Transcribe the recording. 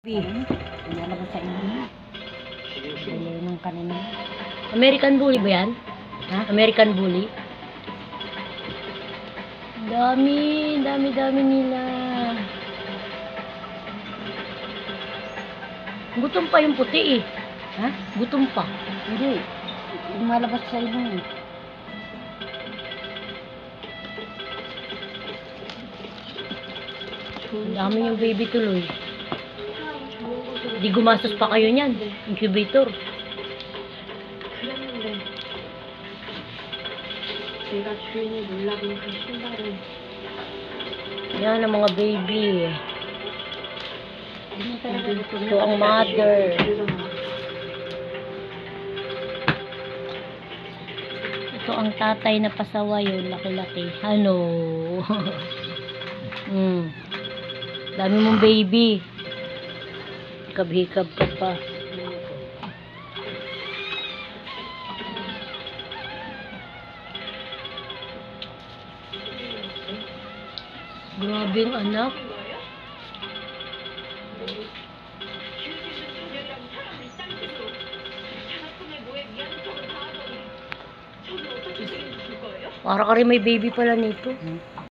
Pinalabas sa inyo. Bili ng kanina. American Bully ba yan? Ha? American Bully? Dami nila. Gutom pa yung puti eh. Ha? Gutom pa. Hindi. Lumalabas sa inyo. Ang dami yung baby tuloy. Di gumastos pa kayo niyan. Incubator. Yan ang mga baby. Ito ang mother. Ito ang tatay na pasaway. Yung laki-laki. Ano? Dami mong baby. Hikab-hikab ka pa. Grabe ang anak. Para ka rin may baby pala nito.